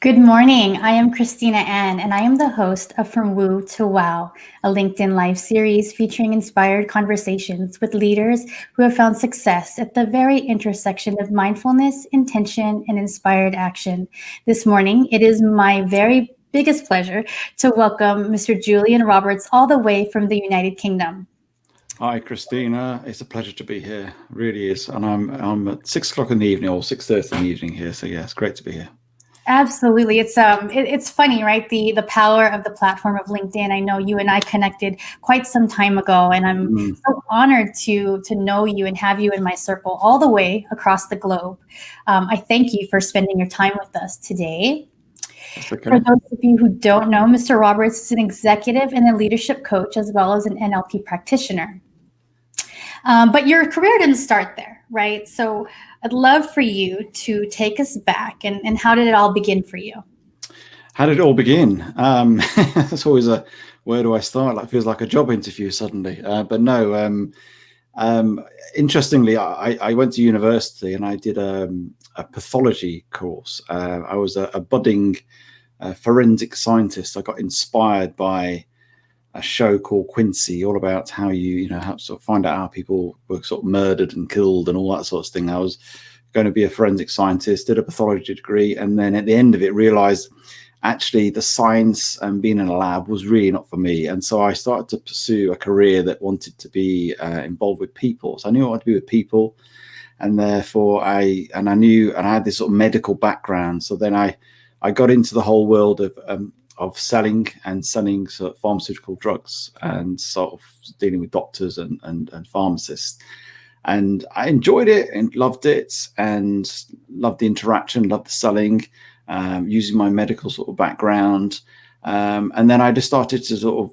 Good morning. I am Christina Ann, and I am the host of From Woo to Wow, a LinkedIn live series featuring inspired conversations with leaders who have found success at the very intersection of mindfulness, intention, and inspired action. This morning, it is my very biggest pleasure to welcome Mr. Julian Roberts all the way from the United Kingdom. Hi, Christina. It's a pleasure to be here. Really is. And I'm at 6 o'clock in the evening or 6:30 in the evening here. So yeah, it's great to be here. Absolutely. It's funny, right? The power of the platform of LinkedIn. I know you and I connected quite some time ago, and I'm Mm, so honored to know you and have you in my circle all the way across the globe. I thank you for spending your time with us today. that's For okay. those of you who don't know, Mr. Roberts is an executive and a leadership coach as well as an NLP practitioner. But your career didn't start there, right? So I'd love for you to take us back and how did it all begin for you? How did it all begin? That's always a where do I start? Like feels like a job interview suddenly. But no. Um, Interestingly, I went to university and I did a pathology course. I was a budding forensic scientist. I got inspired by a show called Quincy, all about how how to sort of find out how people were sort of murdered and killed and all that sort of thing. I was going to be a forensic scientist, did a pathology degree, and then at the end of it, realized actually the science and being in a lab was really not for me. And so I started to pursue a career that wanted to be involved with people. So I knew I wanted to be with people, and therefore I knew, and I had this sort of medical background. So then I got into the whole world of selling sort of pharmaceutical drugs and sort of dealing with doctors and pharmacists. And I enjoyed it and loved it and loved the interaction, loved the selling, using my medical sort of background. And then I just started to sort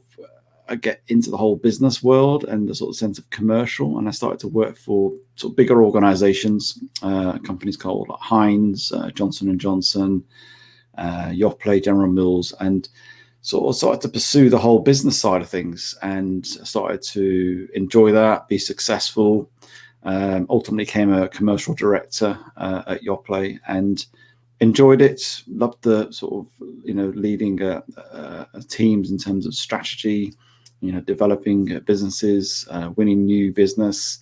of get into the whole business world and the sort of sense of commercial. And I started to work for sort of bigger organizations, companies called Heinz, Johnson and Johnson, Yoplait, General Mills, and sort of started to pursue the whole business side of things and started to enjoy that, be successful. Ultimately became a commercial director at Yoplait and enjoyed it. Loved the sort of leading teams in terms of strategy, developing businesses, winning new business,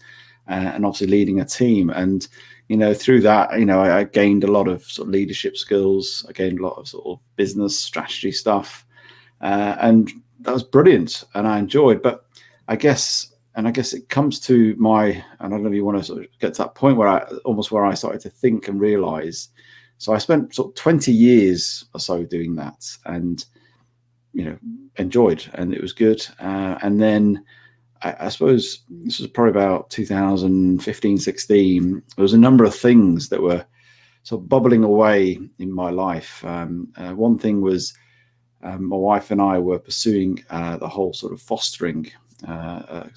and obviously leading a team. And through that, I gained a lot of sort of leadership skills. I gained a lot of sort of business strategy stuff, and that was brilliant, and I enjoyed. But I guess it comes to my, and I don't know if you want to sort of get to that point where I started to think and realize. So I spent sort of 20 years or so doing that, and enjoyed, and it was good. And then I suppose this was probably about 2015, 16. There was a number of things that were sort of bubbling away in my life. One thing was my wife and I were pursuing the whole sort of fostering I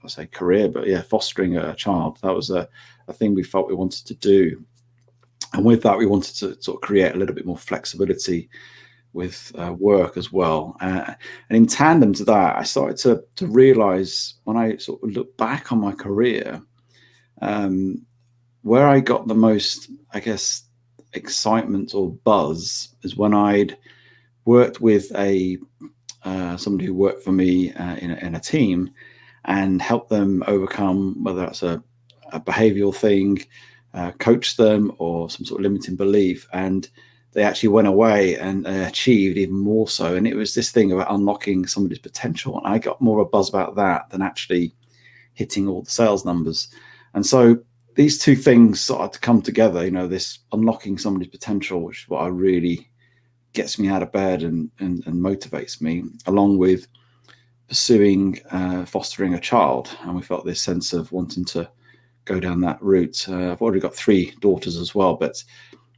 say career, but yeah, fostering a child. That was a thing we felt we wanted to do. And with that, we wanted to sort of create a little bit more flexibility with work as well. And in tandem to that, I started to realize when I sort of look back on my career, where I got the most, I guess, excitement or buzz is when I'd worked with somebody who worked for me in a team and helped them overcome, whether that's a behavioral thing, coach them, or some sort of limiting belief. And they actually went away and achieved even more so. And it was this thing about unlocking somebody's potential. And I got more of a buzz about that than actually hitting all the sales numbers. And so these two things started to come together, this unlocking somebody's potential, which is what I really gets me out of bed and motivates me, along with pursuing fostering a child. And we felt this sense of wanting to go down that route. I've already got 3 daughters as well, but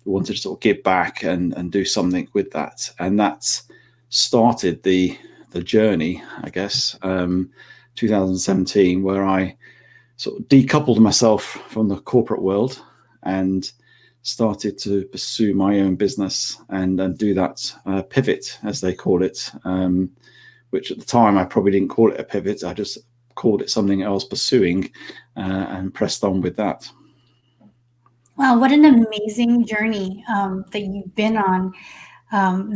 we wanted to sort of give back and do something with that. And that started the journey, I guess, 2017, where I sort of decoupled myself from the corporate world and started to pursue my own business and do that pivot, as they call it, which at the time I probably didn't call it a pivot. I just called it something else, pursuing, and pressed on with that. Wow, what an amazing journey that you've been on.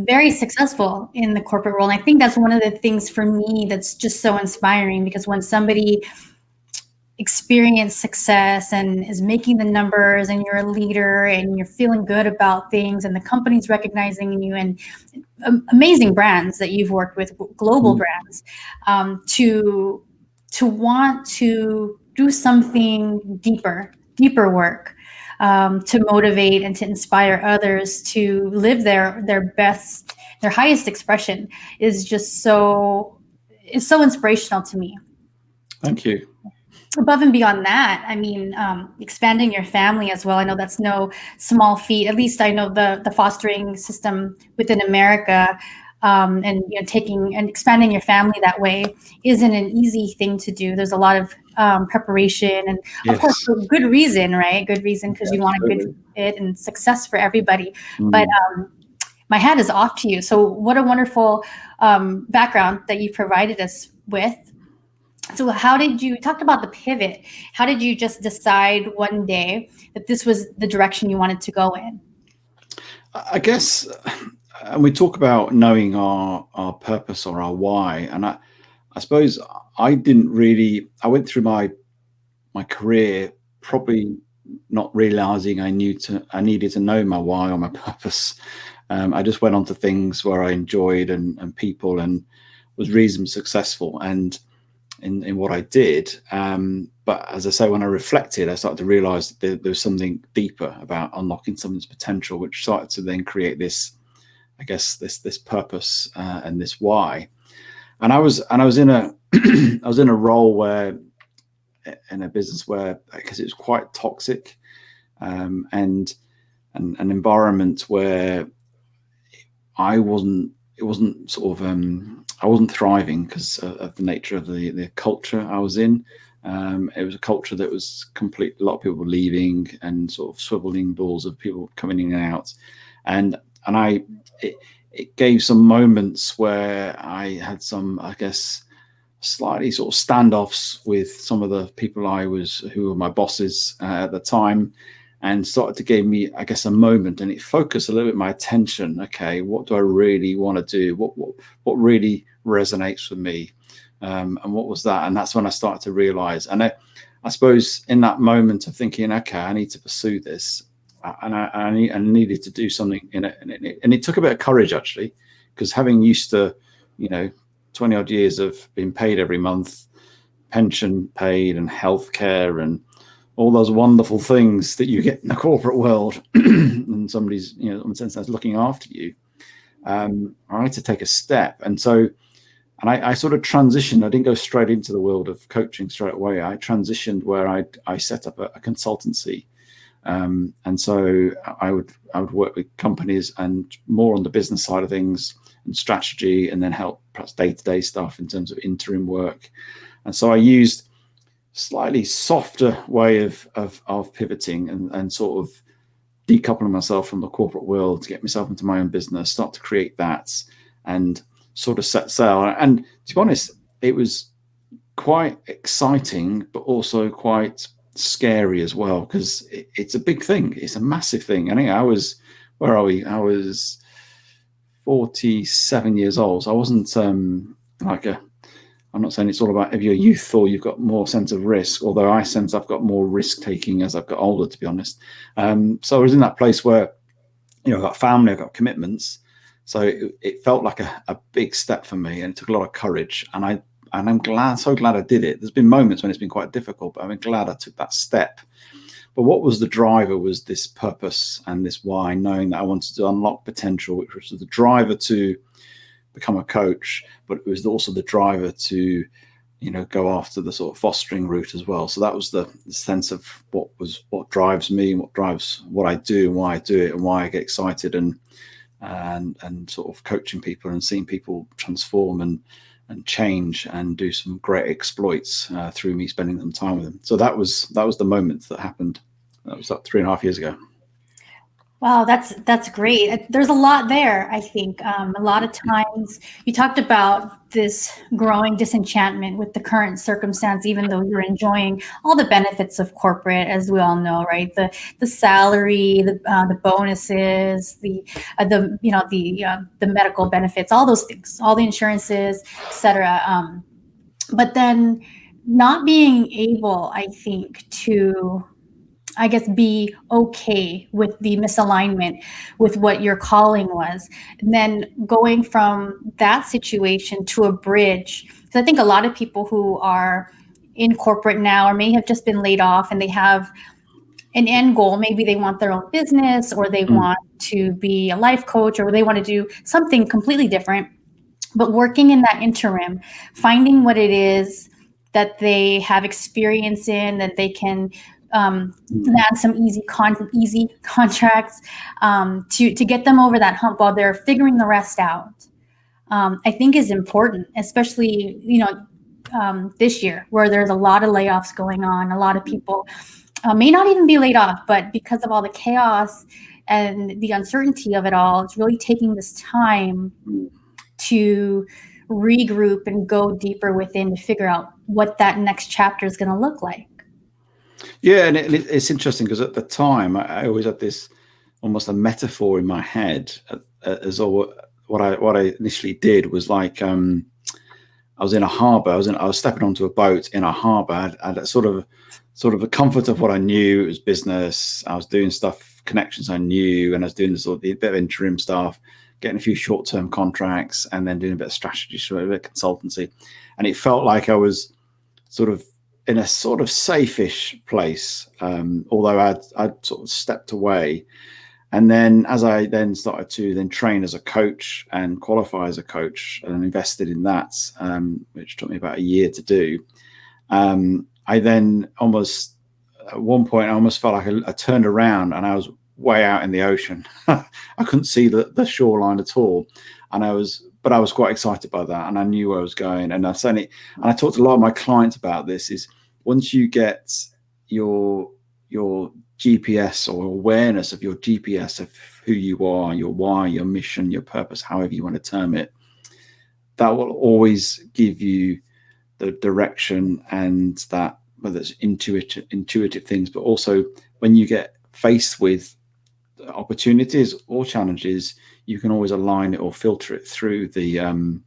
Very successful in the corporate world. And I think that's one of the things for me that's just so inspiring, because when somebody experience success and is making the numbers, and you're a leader and you're feeling good about things and the company's recognizing you, and amazing brands that you've worked with, global Mm. brands, to want to do something deeper work, to motivate and to inspire others to live their best, their highest expression, is just so inspirational to me. Thank you. Above and beyond that, I mean, expanding your family as well. I know that's no small feat. At least I know the fostering system within America, and taking and expanding your family that way isn't an easy thing to do. There's a lot of preparation, and of course Yes. for good reason, right? Good reason, because you want a good Absolutely. fit and success for everybody. But Mm. my hat is off to you. So what a wonderful background that you provided us with. So how did you talked about the pivot? How did you just decide one day that this was the direction you wanted to go in? I guess, and we talk about knowing our purpose or our why, and I suppose I didn't really. I went through my career probably not realizing I needed to know my why or my purpose. I just went on to things where I enjoyed and people, and was reasonably successful and in what I did. But as I say, when I reflected, I started to realize that there was something deeper about unlocking someone's potential, which started to then create this, I guess, this purpose and this why. And I was in a I was in a role where, in a business where, because it was quite toxic, and an environment where I wasn't. It wasn't sort of. I wasn't thriving because of the nature of the culture I was in. It was a culture that was complete. A lot of people were leaving and sort of swiveling doors of people coming in and out, and and I. It gave some moments where I had some, I guess, slightly sort of standoffs with some of the people who were my bosses at the time, and started to give me, I guess, a moment, and it focused a little bit my attention. Okay, what do I really want to do? What really resonates with me? And what was that? And that's when I started to realize. And I suppose in that moment of thinking, okay, I need to pursue this, and I needed to do something in it, and it took a bit of courage actually, because having used to, you know, 20 odd years of being paid every month, pension paid, and healthcare, and all those wonderful things that you get in the corporate world, and somebody's, you know, in a sense, that's looking after you. I had to take a step, and so, and I sort of transitioned. I didn't go straight into the world of coaching straight away. I transitioned where I set up a consultancy, and so I would work with companies and more on the business side of things and strategy, and then help perhaps day-to-day stuff in terms of interim work. And so I used slightly softer way of pivoting and sort of decoupling myself from the corporate world to get myself into my own business, start to create that, and sort of set sail. And to be honest, it was quite exciting, but also quite scary as well, because it's a big thing. It's a massive thing. I think where are we? I was 47 years old. So I wasn't like a, I'm not saying it's all about if you're youth or you've got more sense of risk, although I sense I've got more risk taking as I've got older, to be honest. So I was in that place where, you know, I've got family, I've got commitments. So it felt like a big step for me, and it took a lot of courage. And I'm so glad I did it. There's been moments when it's been quite difficult, but I'm glad I took that step. But what was the driver was this purpose and this why, knowing that I wanted to unlock potential, which was the driver to become a coach, but it was also the driver to, you know, go after the sort of fostering route as well. So that was the sense of what drives me, and what drives what I do, and why I do it, and why I get excited, and sort of coaching people and seeing people transform and change and do some great exploits through me spending some time with them. So that was the moment that happened. That was like 3.5 years ago. Wow, that's great. There's a lot there, I think. A lot of times you talked about this growing disenchantment with the current circumstance, even though you're enjoying all the benefits of corporate, as we all know, right? The salary, the bonuses, the the medical benefits, all those things, all the insurances, etc. But then not being able, I think, to I guess be okay with the misalignment with what your calling was. And then going from that situation to a bridge. Because I think a lot of people who are in corporate now or may have just been laid off and they have an end goal. Maybe they want their own business or they Mm. want to be a life coach or they want to do something completely different. But working in that interim, finding what it is that they have experience in, that they can Mm. land some easy contracts to get them over that hump while they're figuring the rest out. I think is important, especially this year where there's a lot of layoffs going on. A lot of people may not even be laid off, but because of all the chaos and the uncertainty of it all, it's really taking this time Mm. to regroup and go deeper within to figure out what that next chapter is going to look like. Yeah, and it's interesting because at the time I always had this almost a metaphor in my head as all what I initially did was like I was in a harbour. I was stepping onto a boat in a harbour. I had a sort of a comfort of what I knew. It was business. I was doing stuff, connections I knew, and I was doing this sort of a bit of interim stuff, getting a few short-term contracts, and then doing a bit of strategy, a bit of consultancy. And it felt like I was sort of in a sort of safe-ish place, although I'd sort of stepped away. And then as I then started to then train as a coach and qualify as a coach and invested in that, which took me about a year to do, I then almost at one point I almost felt like I turned around and I was way out in the ocean. I couldn't see the shoreline at all, and I was quite excited by that, and I knew where I was going. And I talked to a lot of my clients about this. Is once you get your GPS or awareness of your GPS of who you are, your why, your mission, your purpose, however you want to term it, that will always give you the direction and that whether it's intuitive things, but also when you get faced with opportunities or challenges, you can always align it or filter it through the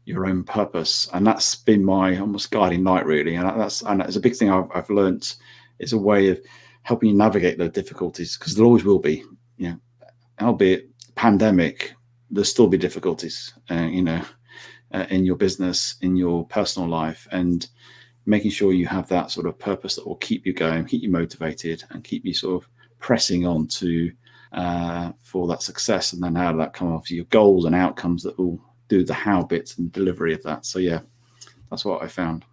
your own purpose. And that's been my almost guiding light, really. And that's a big thing I've learned. It's a way of helping you navigate the difficulties, because there always will be, albeit pandemic, there'll still be difficulties, in your business, in your personal life, and making sure you have that sort of purpose that will keep you going, keep you motivated, and keep you sort of pressing on to for that success. And then how that come off your goals and outcomes that will do the how bits and delivery of that. So yeah, that's what I found.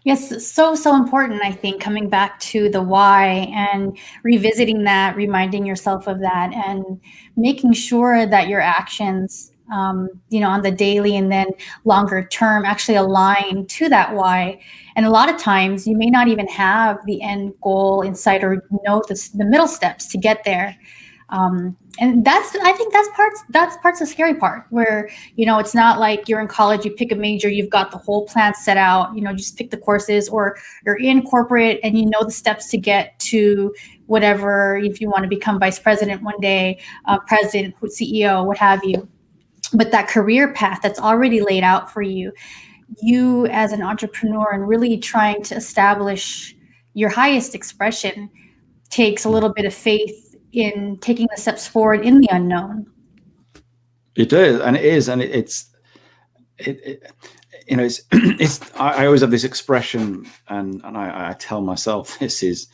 Yes, so important, I think, coming back to the why and revisiting that, reminding yourself of that, and making sure that your actions, on the daily and then longer term actually align to that why. And a lot of times you may not even have the end goal in sight or know the middle steps to get there. And I think that's the scary part where, it's not like you're in college, you pick a major, you've got the whole plan set out, just pick the courses, or you're in corporate and you know the steps to get to whatever, if you want to become vice president one day, president, CEO, what have you. But that career path that's already laid out for you as an entrepreneur and really trying to establish your highest expression takes a little bit of faith in taking the steps forward in the unknown. It is, and it is, and it's I always have this expression, and I tell myself this is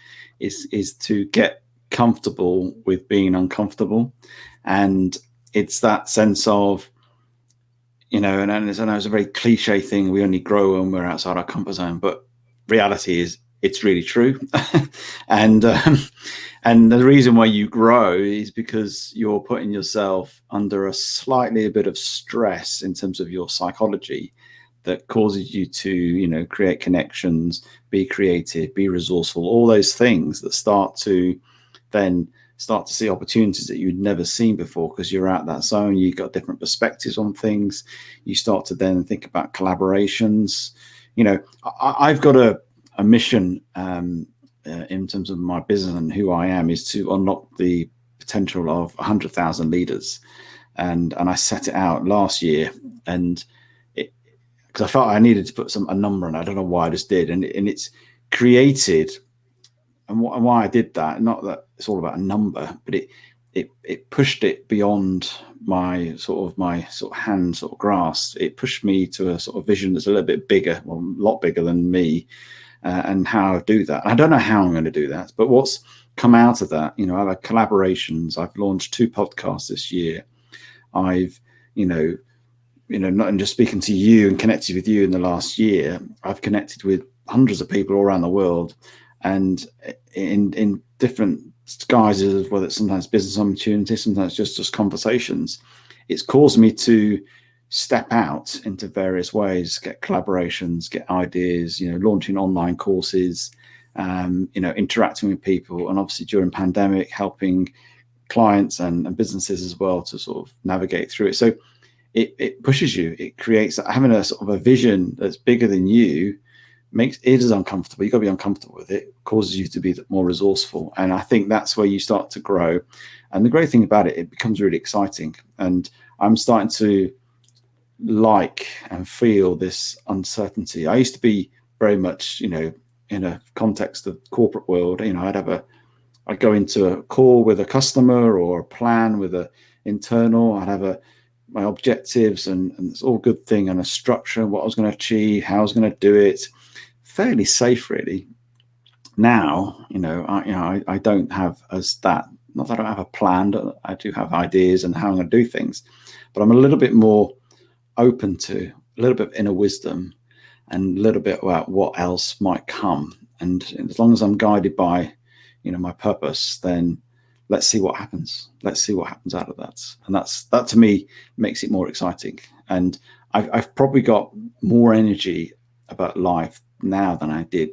to get comfortable with being uncomfortable. And it's that sense of, and I know it's a very cliche thing, we only grow when we're outside our comfort zone, but reality is it's really true. and and the reason why you grow is because you're putting yourself under a bit of stress in terms of your psychology that causes you to, create connections, be creative, be resourceful, all those things that start to then start to see opportunities that you'd never seen before because you're out that zone. You've got different perspectives on things. You start to then think about collaborations. I've got a mission in terms of my business and who I am, is to unlock the potential of 100,000 leaders. And I set it out last year, and because I felt I needed to put a number on it. I don't know why, I just did. And it's created, and why I did that, not that it's all about a number, but it pushed it beyond my sort of hand sort of grasp. It pushed me to a sort of vision that's a little bit bigger, well, a lot bigger than me, and how I do that. I don't know how I'm going to do that, but what's come out of that, I've had collaborations. I've launched 2 podcasts this year. I've, not just speaking to you and connected with you in the last year, I've connected with hundreds of people all around the world, and in different guises, whether it's sometimes business opportunities, sometimes just conversations. It's caused me to step out into various ways, get collaborations, get ideas, launching online courses, interacting with people, and obviously during pandemic, helping clients and businesses as well to sort of navigate through it. So it pushes you. It creates, having a sort of a vision that's bigger than you makes it is uncomfortable. You've got to be uncomfortable with it. Causes you to be more resourceful. And I think that's where you start to grow. And the great thing about it, it becomes really exciting. And I'm starting to like and feel this uncertainty. I used to be very much, in a context of corporate world, I'd go into a call with a customer or a plan with a internal. I'd have my objectives and it's all good thing, and a structure, what I was going to achieve, how I was going to do it. Fairly safe, really. Now, I don't have as that. Not that I don't have a plan, but I do have ideas and how I'm going to do things. But I'm a little bit more open to a little bit of inner wisdom and a little bit about what else might come. And as long as I'm guided by, my purpose, then let's see what happens. Let's see what happens out of that. And that to me makes it more exciting. And I've probably got more energy about life now than I did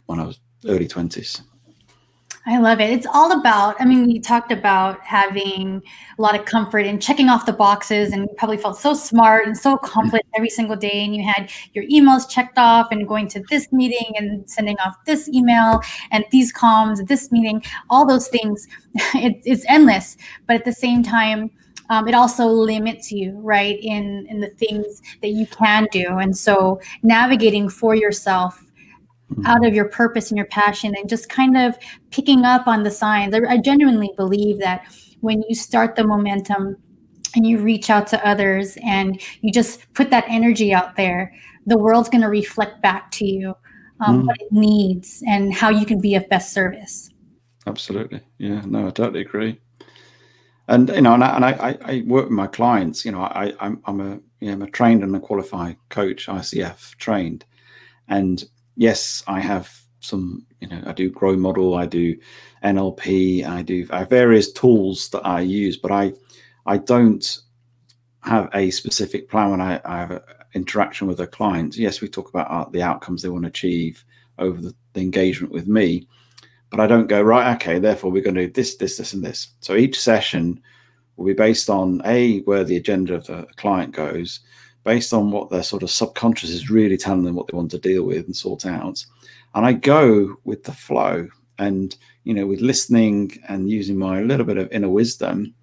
when I was early 20s. I love it. It's all about, you talked about having a lot of comfort and checking off the boxes, and you probably felt so smart and so accomplished every single day. And you had your emails checked off and going to this meeting and sending off this email and these comms, this meeting, all those things. It's endless. But at the same time, it also limits you, right, in the things that you can do. And so navigating for yourself out of your purpose and your passion, and just kind of picking up on the signs. I genuinely believe that when you start the momentum and you reach out to others and you just put that energy out there, the world's going to reflect back to you what it needs and how you can be of best service. Absolutely. Yeah, no, I totally agree. And, I work with my clients, I'm a trained and a qualified coach, ICF trained. And yes, I have some, I do grow model, I do NLP, I have various tools that I use, but I don't have a specific plan when I have an interaction with a client. Yes, we talk about the outcomes they want to achieve over the engagement with me, but I don't go, right, okay, therefore we're going to do this, this, this, and this. So each session will be based on where the agenda of the client goes, based on what their sort of subconscious is really telling them what they want to deal with and sort out. And I go with the flow and, with listening and using my little bit of inner wisdom,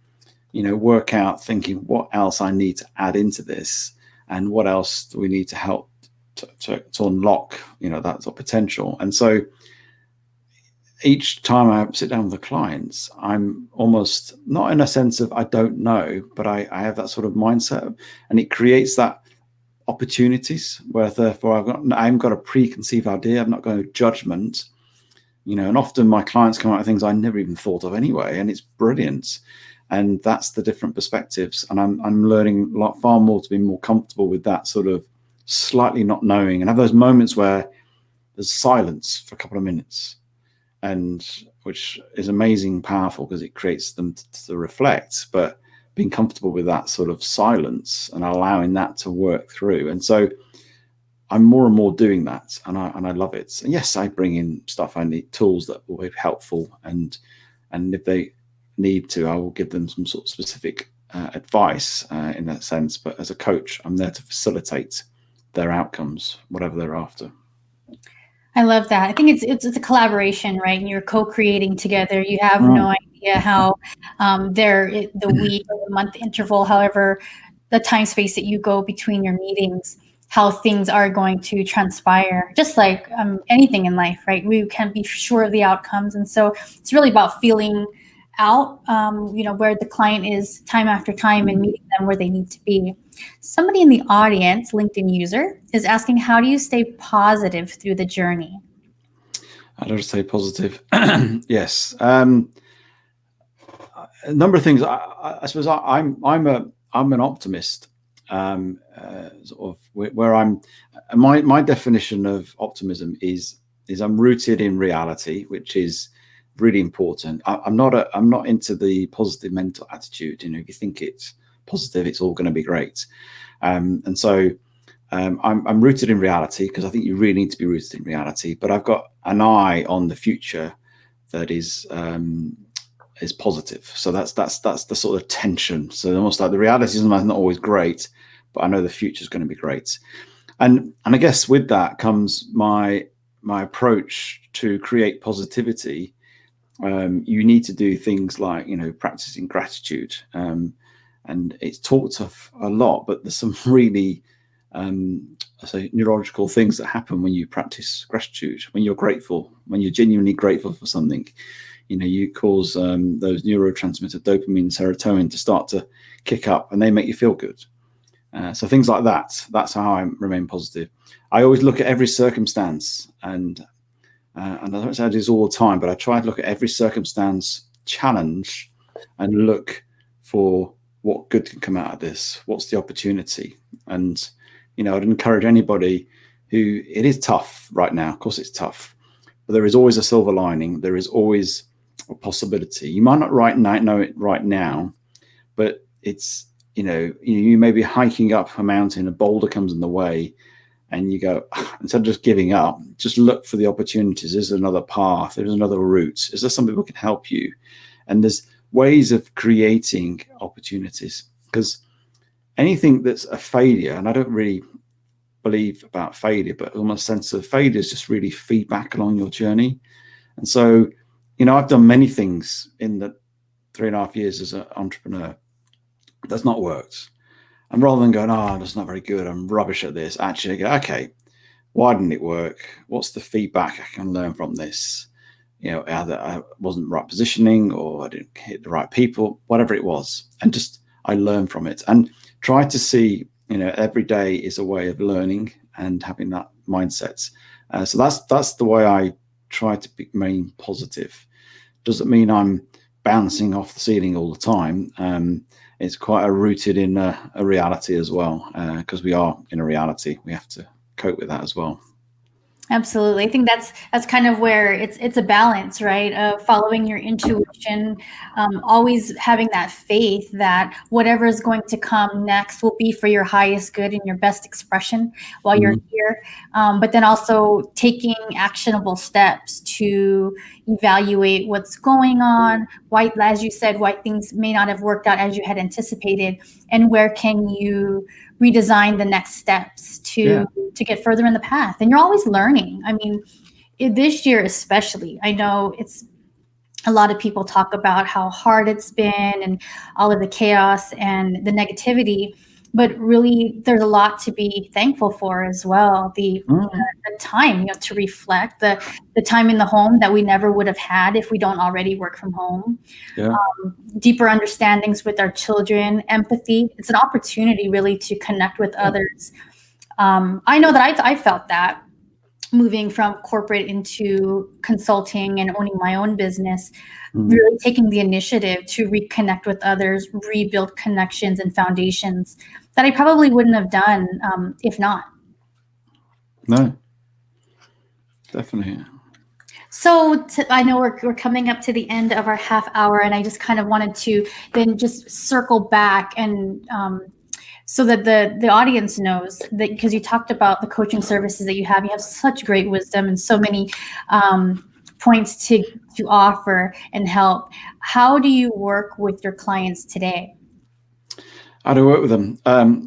work out thinking what else I need to add into this and what else do we need to help to unlock, that sort of potential. And so each time I sit down with the clients, I'm almost not in a sense of I don't know, but I have that sort of mindset, and it creates that opportunities where therefore I haven't got a preconceived idea. I've not got a judgment, and often my clients come out with things I never even thought of anyway, and it's brilliant. And that's the different perspectives. And I'm learning far more to be more comfortable with that sort of slightly not knowing, and have those moments where there's silence for a couple of minutes, and which is amazing, powerful, because it creates them to reflect, but being comfortable with that sort of silence and allowing that to work through. And so I'm more and more doing that, and I love it. And yes, I bring in stuff I need, tools that will be helpful, and if they need to, I will give them some sort of specific advice in that sense. But as a coach, I'm there to facilitate their outcomes, whatever they're after. I love that. I think it's a collaboration, right? And you're co-creating together. You have no idea how the week or the month interval, however, the time space that you go between your meetings, how things are going to transpire. Just like anything in life, right? We can't be sure of the outcomes, and so it's really about feeling out, where the client is time after time and meeting them where they need to be. Somebody in the audience, LinkedIn user, is asking, how do you stay positive through the journey? How do I stay positive? Yes. A number of things. I suppose I'm an optimist. Sort of where I'm. My definition of optimism is I'm rooted in reality, which is really important. I'm not into the positive mental attitude. If you think it's positive, it's all going to be great. And so I'm rooted in reality, because I think you really need to be rooted in reality. But I've got an eye on the future that is positive. So that's the sort of tension. So almost like the reality is not always great, but I know the future is going to be great. And I guess with that comes my approach to create positivity. You need to do things like, practicing gratitude. And it's talked of a lot, but there's some really, I say, neurological things that happen when you practice gratitude. When you're grateful, when you're genuinely grateful for something, you cause those neurotransmitter dopamine, serotonin to start to kick up, and they make you feel good. So things like that. That's how I remain positive. I always look at every circumstance, and I don't say I do this all the time, but I try to look at every circumstance, challenge, and look for what good can come out of this. What's the opportunity? And I'd encourage anybody who, it is tough right now. Of course, it's tough, but there is always a silver lining. There is always a possibility. You might not know it right now, but it's you may be hiking up a mountain, a boulder comes in the way, and you go, instead of just giving up, just look for the opportunities. Is there another path? There's another route. Is there somebody who can help you? And there's ways of creating opportunities, because anything that's a failure, and I don't really believe about failure, but almost sense of failure is just really feedback along your journey. And so, I've done many things in the 3.5 years as an entrepreneur that's not worked. And rather than going, that's not very good, I'm rubbish at this, actually I go, okay, why didn't it work? What's the feedback I can learn from this? Either I wasn't right positioning, or I didn't hit the right people, whatever it was. And just, I learned from it, and try to see, every day is a way of learning and having that mindset. So that's the way I try to remain positive. Doesn't mean I'm bouncing off the ceiling all the time. It's quite rooted in a reality as well, because we are in a reality. We have to cope with that as well. Absolutely. I think that's kind of where it's a balance, right? Of following your intuition, always having that faith that whatever is going to come next will be for your highest good and your best expression while you're here. But then also taking actionable steps to evaluate what's going on, why, as you said, why things may not have worked out as you had anticipated, and where can you redesign the next steps to get further in the path. And you're always learning. I mean, this year especially, I know it's a lot of people talk about how hard it's been and all of the chaos and the negativity, but really there's a lot to be thankful for as well. The time, to reflect, the time in the home that we never would have had if we don't already work from home. Deeper understandings with our children, empathy. It's an opportunity really to connect with others. I know that I felt that moving from corporate into consulting and owning my own business, really taking the initiative to reconnect with others, rebuild connections and foundations that I probably wouldn't have done if not. No, definitely. So I know we're coming up to the end of our half hour, and I just kind of wanted to then just circle back and so that the audience knows that, because you talked about the coaching services that you have such great wisdom and so many points to offer and help. How do you work with your clients today? How do I work with them?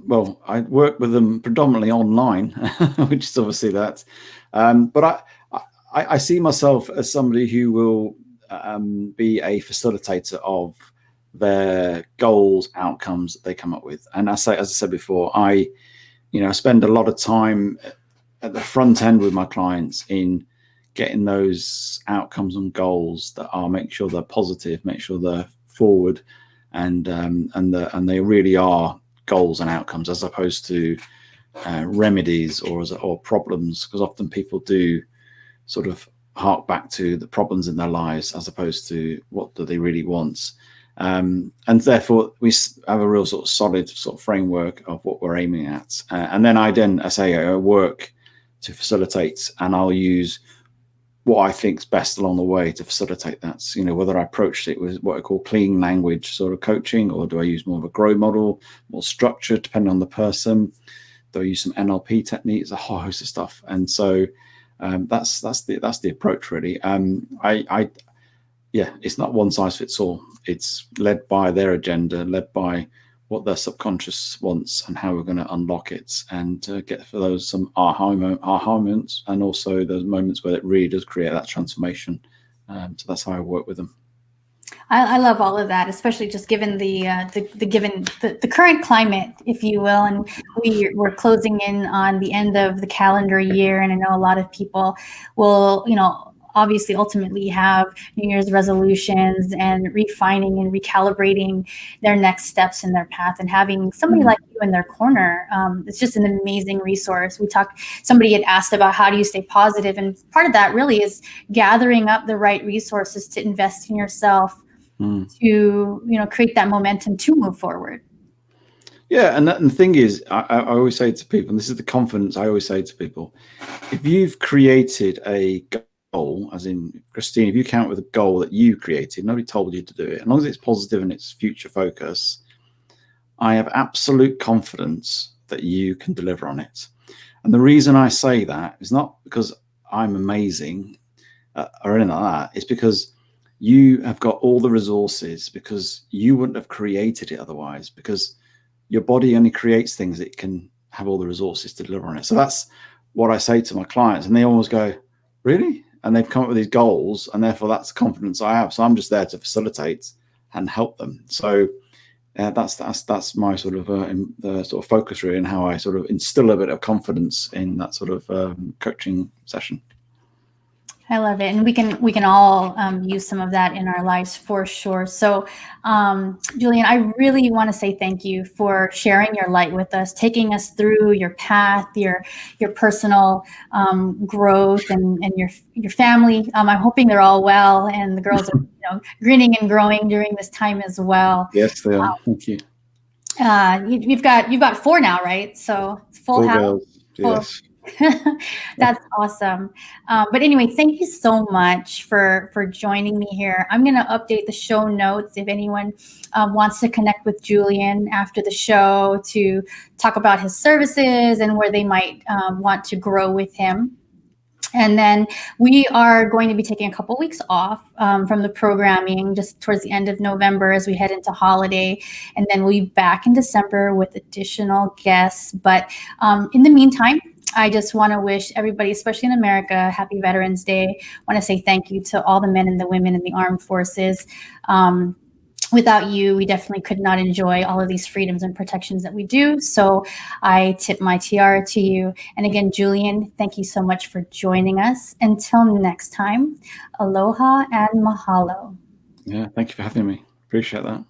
Well, I work with them predominantly online, which is obviously that. But I see myself as somebody who will be a facilitator of their goals, outcomes that they come up with. And as I said before, I spend a lot of time at the front end with my clients in getting those outcomes and goals that are, make sure they're positive, make sure they're forward, and they really are goals and outcomes as opposed to remedies or problems, because often people do sort of hark back to the problems in their lives as opposed to what do they really want. And therefore we have a real sort of solid sort of framework of what we're aiming at. And then I work to facilitate, and I'll use what I think is best along the way to facilitate that. Whether I approached it with what I call clean language sort of coaching, or do I use more of a grow model, more structured, depending on the person? Do I use some NLP techniques, a whole host of stuff? And so that's the approach really. It's not one size fits all. It's led by their agenda, led by what their subconscious wants and how we're going to unlock it, and get for those some aha moments, and also those moments where it really does create that transformation. So that's how I work with them. I love all of that, especially just given the current climate, if you will, and we're closing in on the end of the calendar year, and I know a lot of people will, obviously ultimately have New Year's resolutions and refining and recalibrating their next steps in their path, and having somebody like you in their corner, it's just an amazing resource. Somebody had asked about how do you stay positive, and part of that really is gathering up the right resources to invest in yourself, to create that momentum to move forward. Yeah, and the thing is, I always say to people, and this is the confidence I always say to people: if you've created a goal, as in Christine, if you count with a goal that you created, nobody told you to do it, as long as it's positive and it's future focus, I have absolute confidence that you can deliver on it. And the reason I say that is not because I'm amazing or anything like that. It's because you have got all the resources, because you wouldn't have created it otherwise, because your body only creates things that can have all the resources to deliver on it. So that's what I say to my clients, and they always go, really? And they've come up with these goals, and therefore that's the confidence I have. So I'm just there to facilitate and help them. So that's my sort of sort of focus really, and how I sort of instill a bit of confidence in that sort of coaching session. I love it, and we can all use some of that in our lives for sure. So, Julian, I really want to say thank you for sharing your light with us, taking us through your path, your personal growth, and your family. I'm hoping they're all well, and the girls are grinning and growing during this time as well. Yes, they are. Thank you. You've got 4 now, right? So it's full house. Girls. Yes. That's awesome. But anyway, thank you so much for joining me here. I'm going to update the show notes if anyone wants to connect with Julian after the show to talk about his services and where they might want to grow with him. And then we are going to be taking a couple weeks off from the programming just towards the end of November as we head into holiday. And then we'll be back in December with additional guests. But in the meantime, I just want to wish everybody, especially in America, happy Veterans Day. I want to say thank you to all the men and the women in the armed forces. Without you, we definitely could not enjoy all of these freedoms and protections that we do. So I tip my tiara to you. And again, Julian, thank you so much for joining us. Until next time, aloha and mahalo. Yeah, thank you for having me. Appreciate that.